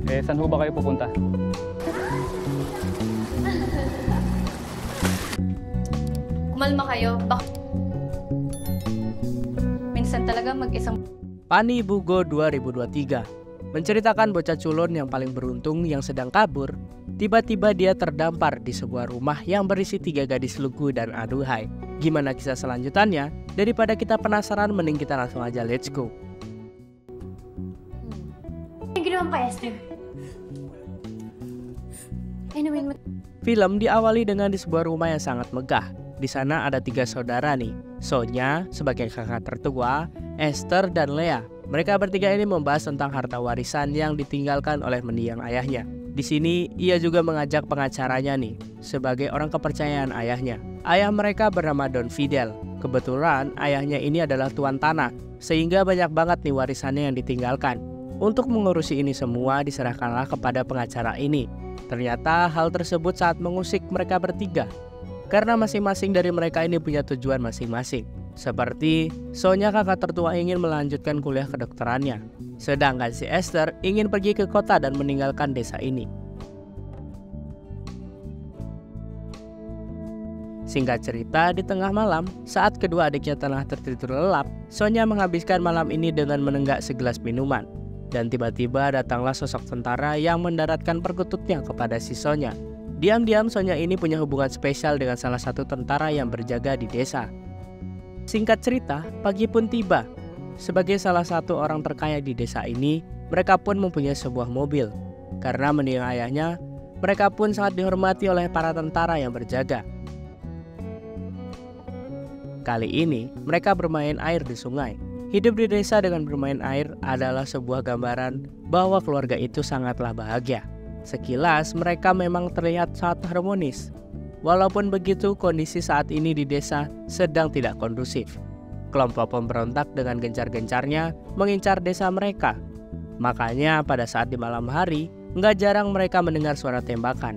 Saan ho ba kayo pupunta? Kumalma kayo. Minsan talaga mag-isang... Pani Bugo 2023 menceritakan bocah culun yang paling beruntung yang sedang kabur. Tiba-tiba dia terdampar di sebuah rumah yang berisi 3 gadis lugu dan aduhai. Gimana kisah selanjutannya? Daripada kita penasaran, mending kita langsung aja let's go. Ang ginawa mo kay Esther? Inumin mo. Film diawali dengan di sebuah rumah yang sangat megah. Di sana ada 3 saudara nih, Sonya sebagai kakak tertua, Esther dan Lea. Mereka bertiga ini membahas tentang harta warisan yang ditinggalkan oleh mendiang ayahnya. Di sini ia juga mengajak pengacaranya nih, sebagai orang kepercayaan ayahnya. Ayah mereka bernama Don Fidel. Kebetulan ayahnya ini adalah tuan tanah, sehingga banyak banget nih warisannya yang ditinggalkan. Untuk mengurusi ini semua diserahkanlah kepada pengacara ini. Ternyata hal tersebut saat mengusik mereka bertiga, karena masing-masing dari mereka ini punya tujuan masing-masing. Seperti Sonya kakak tertua ingin melanjutkan kuliah kedokterannya, sedangkan si Esther ingin pergi ke kota dan meninggalkan desa ini. Singkat cerita, di tengah malam, saat kedua adiknya tengah tertidur lelap, Sonya menghabiskan malam ini dengan menenggak segelas minuman. Dan tiba-tiba datanglah sosok tentara yang mendaratkan perkututnya kepada si Sonya. Diam-diam Sonya ini punya hubungan spesial dengan salah satu tentara yang berjaga di desa. Singkat cerita, pagi pun tiba. Sebagai salah satu orang terkaya di desa ini, mereka pun mempunyai sebuah mobil. Karena mendiang ayahnya, mereka pun sangat dihormati oleh para tentara yang berjaga. Kali ini, mereka bermain air di sungai. Hidup di desa dengan bermain air adalah sebuah gambaran bahwa keluarga itu sangatlah bahagia. Sekilas mereka memang terlihat sangat harmonis. Walaupun begitu, kondisi saat ini di desa sedang tidak kondusif. Kelompok pemberontak dengan gencar-gencarnya mengincar desa mereka. Makanya pada saat di malam hari, nggak jarang mereka mendengar suara tembakan.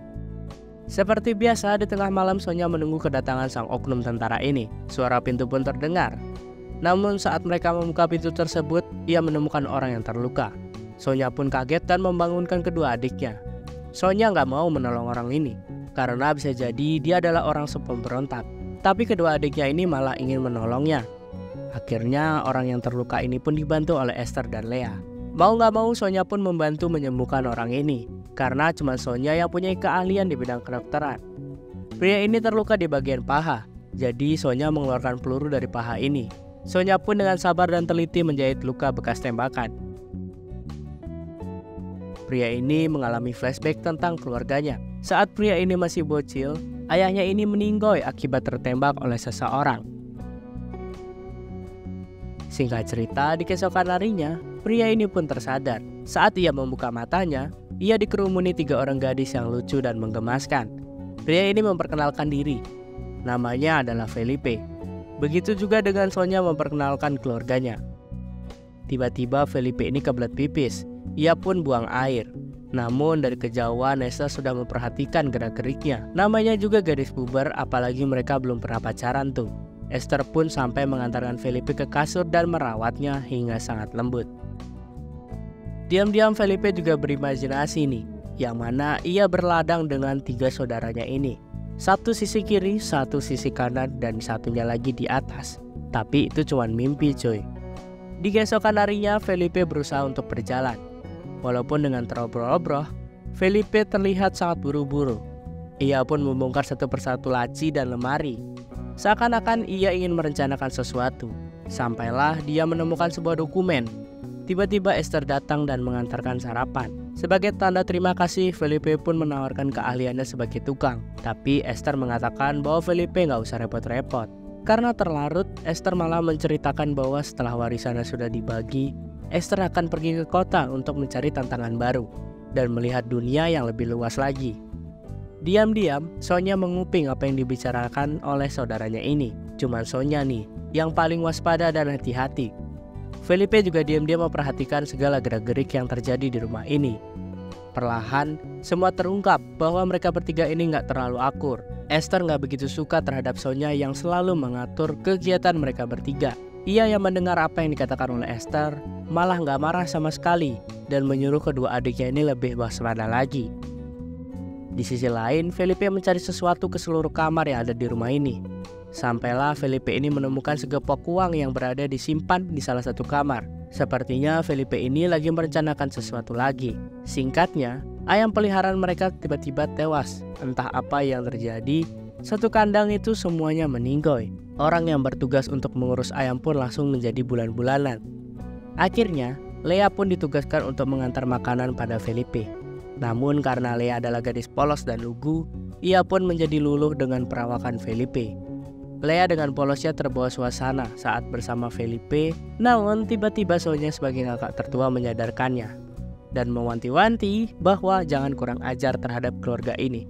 Seperti biasa, di tengah malam Sonya menunggu kedatangan sang oknum tentara ini. Suara pintu pun terdengar. Namun saat mereka membuka pintu tersebut, ia menemukan orang yang terluka. Sonya pun kaget dan membangunkan kedua adiknya. Sonya nggak mau menolong orang ini, karena bisa jadi dia adalah orang pemberontak. Tapi kedua adiknya ini malah ingin menolongnya. Akhirnya orang yang terluka ini pun dibantu oleh Esther dan Lea. Mau nggak mau Sonya pun membantu menyembuhkan orang ini, karena cuma Sonya yang punya keahlian di bidang kedokteran. Pria ini terluka di bagian paha, jadi Sonya mengeluarkan peluru dari paha ini. Sonya pun dengan sabar dan teliti menjahit luka bekas tembakan. Pria ini mengalami flashback tentang keluarganya. Saat pria ini masih bocil, ayahnya ini meninggoy akibat tertembak oleh seseorang. Singkat cerita, di keesokan harinya, pria ini pun tersadar. Saat ia membuka matanya, ia dikerumuni 3 orang gadis yang lucu dan menggemaskan. Pria ini memperkenalkan diri. Namanya adalah Felipe. Begitu juga dengan Sonya memperkenalkan keluarganya. Tiba-tiba Felipe ini kebelet pipis. Ia pun buang air. Namun dari kejauhan Esther sudah memperhatikan gerak-geriknya. Namanya juga gadis puber, apalagi mereka belum pernah pacaran tuh. Esther pun sampai mengantarkan Felipe ke kasur dan merawatnya hingga sangat lembut. Diam-diam Felipe juga berimajinasi nih, yang mana ia berladang dengan 3 saudaranya ini. Satu sisi kiri, satu sisi kanan, dan satunya lagi di atas. Tapi itu cuma mimpi cuy. Di keesokan harinya Felipe berusaha untuk berjalan. Walaupun dengan terobrol-obroh, Felipe terlihat sangat buru-buru. Ia pun membongkar satu persatu laci dan lemari. Seakan-akan ia ingin merencanakan sesuatu. Sampailah dia menemukan sebuah dokumen. Tiba-tiba Esther datang dan mengantarkan sarapan. Sebagai tanda terima kasih, Felipe pun menawarkan keahliannya sebagai tukang. Tapi Esther mengatakan bahwa Felipe nggak usah repot-repot. Karena terlarut, Esther malah menceritakan bahwa setelah warisannya sudah dibagi, Esther akan pergi ke kota untuk mencari tantangan baru dan melihat dunia yang lebih luas lagi. Diam-diam, Sonya menguping apa yang dibicarakan oleh saudaranya ini. Cuman Sonya nih, yang paling waspada dan hati-hati. Felipe juga diam-diam memperhatikan segala gerak-gerik yang terjadi di rumah ini. Perlahan, semua terungkap bahwa mereka bertiga ini nggak terlalu akur. Esther nggak begitu suka terhadap Sonya yang selalu mengatur kegiatan mereka bertiga. Ia yang mendengar apa yang dikatakan oleh Esther malah nggak marah sama sekali. dan menyuruh kedua adiknya ini lebih waspada lagi. Di sisi lain, Felipe mencari sesuatu ke seluruh kamar yang ada di rumah ini. Sampailah Felipe ini menemukan segepok uang yang berada disimpan di salah satu kamar. Sepertinya Felipe ini lagi merencanakan sesuatu lagi. Singkatnya, ayam peliharaan mereka tiba-tiba tewas. Entah apa yang terjadi, satu kandang itu semuanya meninggoy. Orang yang bertugas untuk mengurus ayam pun langsung menjadi bulan-bulanan. Akhirnya, Lea pun ditugaskan untuk mengantar makanan pada Felipe. Namun karena Lea adalah gadis polos dan lugu, ia pun menjadi luluh dengan perawakan Felipe. Lea dengan polosnya terbawa suasana saat bersama Felipe, namun tiba-tiba Sonia sebagai kakak tertua menyadarkannya dan mewanti-wanti bahwa jangan kurang ajar terhadap keluarga ini.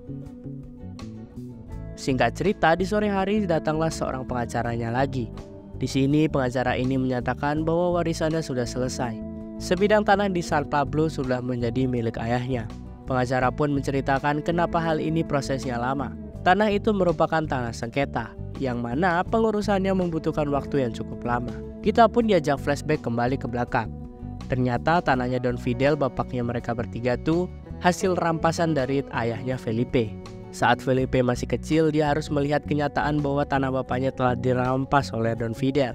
Singkat cerita, di sore hari datanglah seorang pengacaranya lagi. Di sini pengacara ini menyatakan bahwa warisannya sudah selesai. Sebidang tanah di San Pablo sudah menjadi milik ayahnya. Pengacara pun menceritakan kenapa hal ini prosesnya lama. Tanah itu merupakan tanah sengketa, yang mana pengurusannya membutuhkan waktu yang cukup lama. Kita pun diajak flashback kembali ke belakang. Ternyata tanahnya Don Fidel, bapaknya mereka bertiga tuh, hasil rampasan dari ayahnya Felipe. Saat Felipe masih kecil, dia harus melihat kenyataan bahwa tanah bapaknya telah dirampas oleh Don Fidel.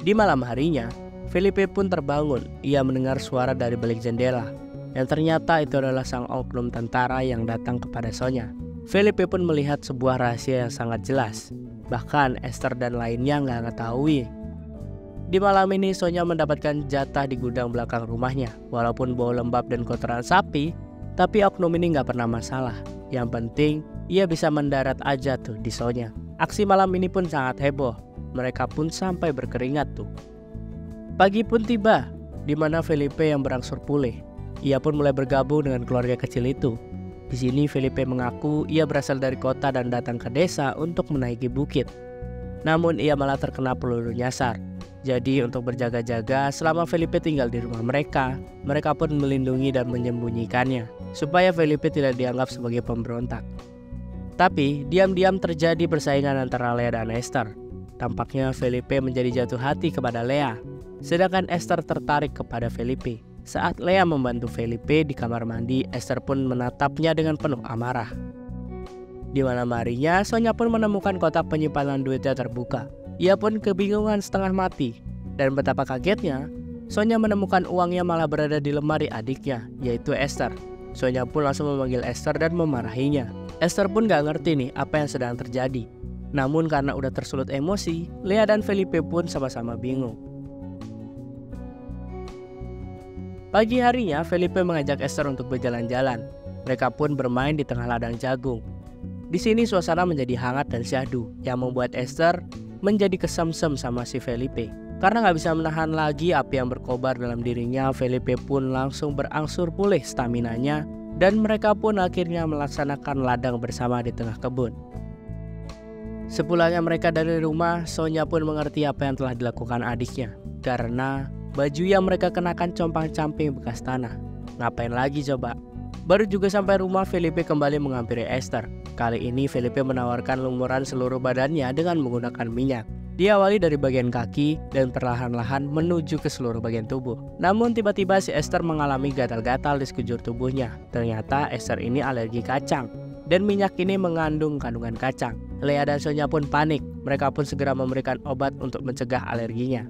Di malam harinya, Felipe pun terbangun. Ia mendengar suara dari balik jendela, yang ternyata itu adalah sang oknum tentara yang datang kepada Sonia. Felipe pun melihat sebuah rahasia yang sangat jelas. Bahkan Esther dan lainnya nggak mengetahui. Di malam ini Sonia mendapatkan jatah di gudang belakang rumahnya. Walaupun bau lembab dan kotoran sapi, tapi oknum ini nggak pernah masalah. Yang penting ia bisa mendarat aja tuh di Sonia. Aksi malam ini pun sangat heboh. Mereka pun sampai berkeringat tuh. Pagi pun tiba, di mana Felipe yang berangsur pulih. Ia pun mulai bergabung dengan keluarga kecil itu. Di sini Felipe mengaku ia berasal dari kota dan datang ke desa untuk menaiki bukit. Namun ia malah terkena peluru nyasar. Jadi untuk berjaga-jaga selama Felipe tinggal di rumah mereka, mereka pun melindungi dan menyembunyikannya supaya Felipe tidak dianggap sebagai pemberontak. Tapi diam-diam terjadi persaingan antara Lea dan Esther. Tampaknya Felipe menjadi jatuh hati kepada Lea, sedangkan Esther tertarik kepada Felipe. Saat Lea membantu Felipe di kamar mandi, Esther pun menatapnya dengan penuh amarah. Di malam harinya, Sonia pun menemukan kotak penyimpanan duitnya terbuka. Ia pun kebingungan setengah mati. Dan betapa kagetnya, Sonia menemukan uangnya malah berada di lemari adiknya, yaitu Esther. Sonia pun langsung memanggil Esther dan memarahinya. Esther pun gak ngerti nih apa yang sedang terjadi. Namun karena udah tersulut emosi, Lea dan Felipe pun sama-sama bingung. Pagi harinya, Felipe mengajak Esther untuk berjalan-jalan. Mereka pun bermain di tengah ladang jagung. Di sini suasana menjadi hangat dan syahdu, yang membuat Esther menjadi kesemsem sama si Felipe. Karena gak bisa menahan lagi api yang berkobar dalam dirinya, Felipe pun langsung berangsur pulih staminanya, dan mereka pun akhirnya melaksanakan ladang bersama di tengah kebun. Sepulangnya mereka dari rumah, Sonia pun mengerti apa yang telah dilakukan adiknya, karena baju yang mereka kenakan compang-camping bekas tanah. Ngapain lagi coba? Baru juga sampai rumah, Felipe kembali menghampiri Esther. Kali ini Felipe menawarkan lumuran seluruh badannya dengan menggunakan minyak. Diawali dari bagian kaki dan perlahan-lahan menuju ke seluruh bagian tubuh. Namun tiba-tiba si Esther mengalami gatal-gatal di sekujur tubuhnya. Ternyata Esther ini alergi kacang, dan minyak ini mengandung kandungan kacang. Lea dan Sonia pun panik. Mereka pun segera memberikan obat untuk mencegah alerginya.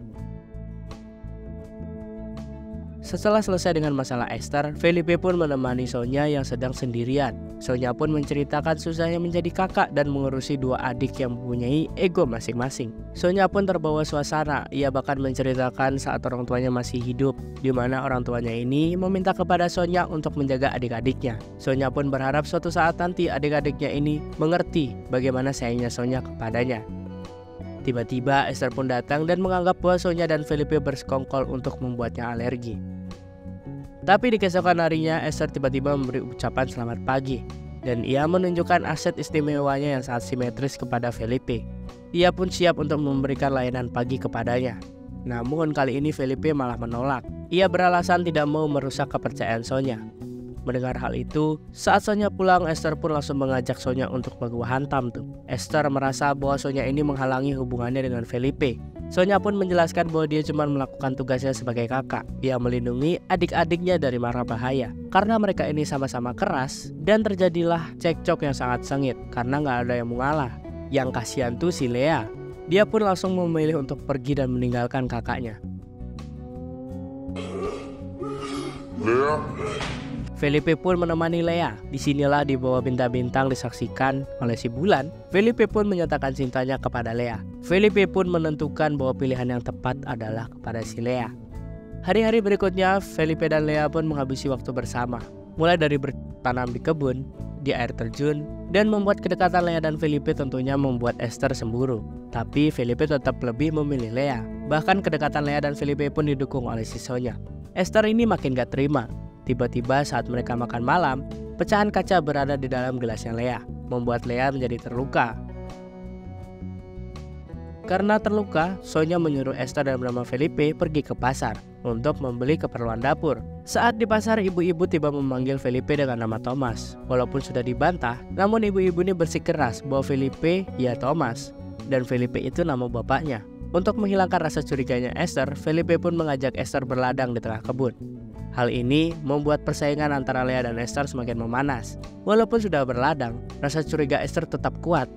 Setelah selesai dengan masalah Esther, Felipe pun menemani Sonia yang sedang sendirian. Sonia pun menceritakan susahnya menjadi kakak dan mengurusi dua adik yang mempunyai ego masing-masing. Sonia pun terbawa suasana. Ia bahkan menceritakan saat orang tuanya masih hidup, di mana orang tuanya ini meminta kepada Sonia untuk menjaga adik-adiknya. Sonia pun berharap suatu saat nanti adik-adiknya ini mengerti bagaimana sayangnya Sonia kepadanya. Tiba-tiba Esther pun datang dan menganggap bahwa Sonia dan Felipe bersekongkol untuk membuatnya alergi. Tapi di keesokan harinya Esther tiba-tiba memberi ucapan selamat pagi, dan ia menunjukkan aset istimewanya yang sangat simetris kepada Felipe. Ia pun siap untuk memberikan layanan pagi kepadanya. Namun kali ini Felipe malah menolak. Ia beralasan tidak mau merusak kepercayaan Sonia. Mendengar hal itu, saat Sonia pulang, Esther pun langsung mengajak Sonia untuk baku hantam tuh. Esther merasa bahwa Sonia ini menghalangi hubungannya dengan Felipe. Sonya pun menjelaskan bahwa dia cuma melakukan tugasnya sebagai kakak yang melindungi adik-adiknya dari mara bahaya. Karena mereka ini sama-sama keras dan terjadilah cekcok yang sangat sengit karena nggak ada yang mengalah. Yang kasihan tuh si Lea. Dia pun langsung memilih untuk pergi dan meninggalkan kakaknya. Felipe pun menemani Lea. Disinilah di bawah bintang-bintang disaksikan oleh si bulan. Felipe pun menyatakan cintanya kepada Lea. Felipe pun menentukan bahwa pilihan yang tepat adalah kepada si Lea. Hari-hari berikutnya, Felipe dan Lea pun menghabisi waktu bersama. Mulai dari bertanam di kebun, di air terjun, dan membuat kedekatan Lea dan Felipe tentunya membuat Esther cemburu. Tapi Felipe tetap lebih memilih Lea. Bahkan kedekatan Lea dan Felipe pun didukung oleh si Sonya. Esther ini makin gak terima. Tiba-tiba saat mereka makan malam, pecahan kaca berada di dalam gelasnya Lea, membuat Lea menjadi terluka. Karena terluka, Sonya menyuruh Esther dan bernama Felipe pergi ke pasar untuk membeli keperluan dapur. Saat di pasar, ibu-ibu tiba memanggil Felipe dengan nama Thomas. Walaupun sudah dibantah, namun ibu-ibu ini bersikeras bahwa Felipe ya Thomas, dan Felipe itu nama bapaknya. Untuk menghilangkan rasa curiganya Esther, Felipe pun mengajak Esther berladang di tengah kebun. Hal ini membuat persaingan antara Lea dan Esther semakin memanas. Walaupun sudah berladang, rasa curiga Esther tetap kuat.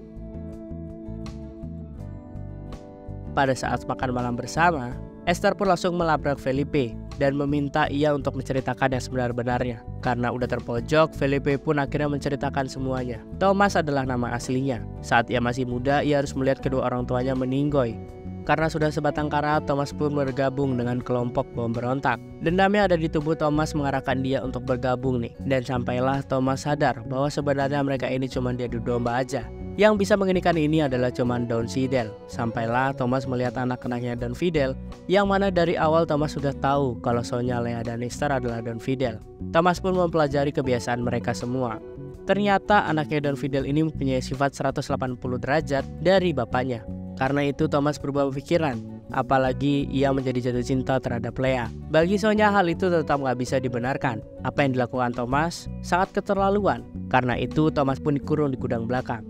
Pada saat makan malam bersama, Esther pun langsung melabrak Felipe dan meminta ia untuk menceritakan yang sebenar-benarnya. Karena udah terpojok, Felipe pun akhirnya menceritakan semuanya. Thomas adalah nama aslinya. Saat ia masih muda, ia harus melihat kedua orang tuanya meninggoy. Karena sudah sebatang kara, Thomas pun bergabung dengan kelompok pemberontak. Dendamnya ada di tubuh Thomas mengarahkan dia untuk bergabung nih. Dan sampailah Thomas sadar bahwa sebenarnya mereka ini cuma diadu domba aja. Yang bisa mengginikan ini adalah cuman Don Fidel. Sampailah Thomas melihat anak-anaknya Don Fidel, yang mana dari awal Thomas sudah tahu kalau Sonya, Lea, dan Esther adalah Don Fidel. Thomas pun mempelajari kebiasaan mereka semua. Ternyata anaknya Don Fidel ini mempunyai sifat 180 derajat dari bapaknya. Karena itu Thomas berubah pikiran, apalagi ia menjadi jatuh cinta terhadap Lea. Bagi Sonya hal itu tetap gak bisa dibenarkan. Apa yang dilakukan Thomas sangat keterlaluan. Karena itu Thomas pun dikurung di gudang belakang.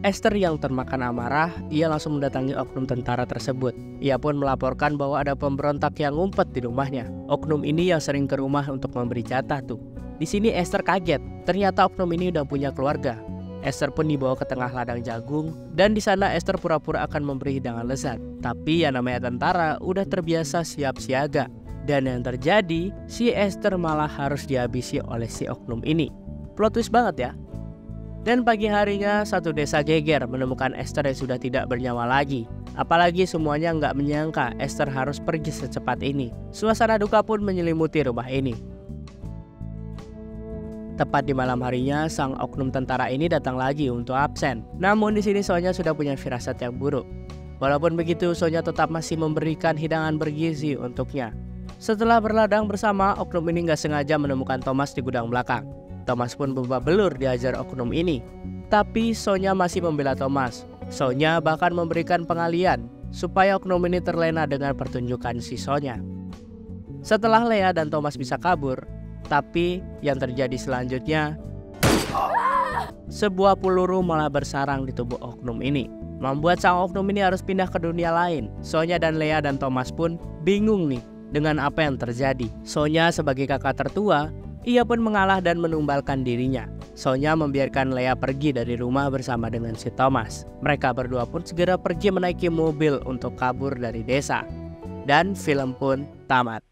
Esther yang termakan amarah, ia langsung mendatangi oknum tentara tersebut. Ia pun melaporkan bahwa ada pemberontak yang ngumpet di rumahnya. Oknum ini yang sering ke rumah untuk memberi jatah tuh. Di sini Esther kaget, ternyata oknum ini udah punya keluarga. Esther pun dibawa ke tengah ladang jagung, dan di sana Esther pura-pura akan memberi hidangan lezat. Tapi yang namanya tentara udah terbiasa siap siaga. Dan yang terjadi, si Esther malah harus dihabisi oleh si oknum ini. Plot twist banget ya. Dan pagi harinya, satu desa geger menemukan Esther yang sudah tidak bernyawa lagi. Apalagi semuanya nggak menyangka Esther harus pergi secepat ini. Suasana duka pun menyelimuti rumah ini. Tepat di malam harinya, sang oknum tentara ini datang lagi untuk absen. Namun di sini Sonya sudah punya firasat yang buruk. Walaupun begitu, Sonya tetap masih memberikan hidangan bergizi untuknya. Setelah berladang bersama, oknum ini nggak sengaja menemukan Thomas di gudang belakang. Thomas pun babak belur diajar oknum ini. Tapi Sonya masih membela Thomas. Sonya bahkan memberikan pengalian supaya oknum ini terlena dengan pertunjukan si Sonya. Setelah Lea dan Thomas bisa kabur, tapi yang terjadi selanjutnya, sebuah peluru malah bersarang di tubuh oknum ini, membuat sang oknum ini harus pindah ke dunia lain. Sonya dan Lea dan Thomas pun bingung nih dengan apa yang terjadi. Sonya sebagai kakak tertua, ia pun mengalah dan menumbalkan dirinya. Sonya membiarkan Lea pergi dari rumah bersama dengan si Thomas. Mereka berdua pun segera pergi menaiki mobil untuk kabur dari desa. Dan film pun tamat.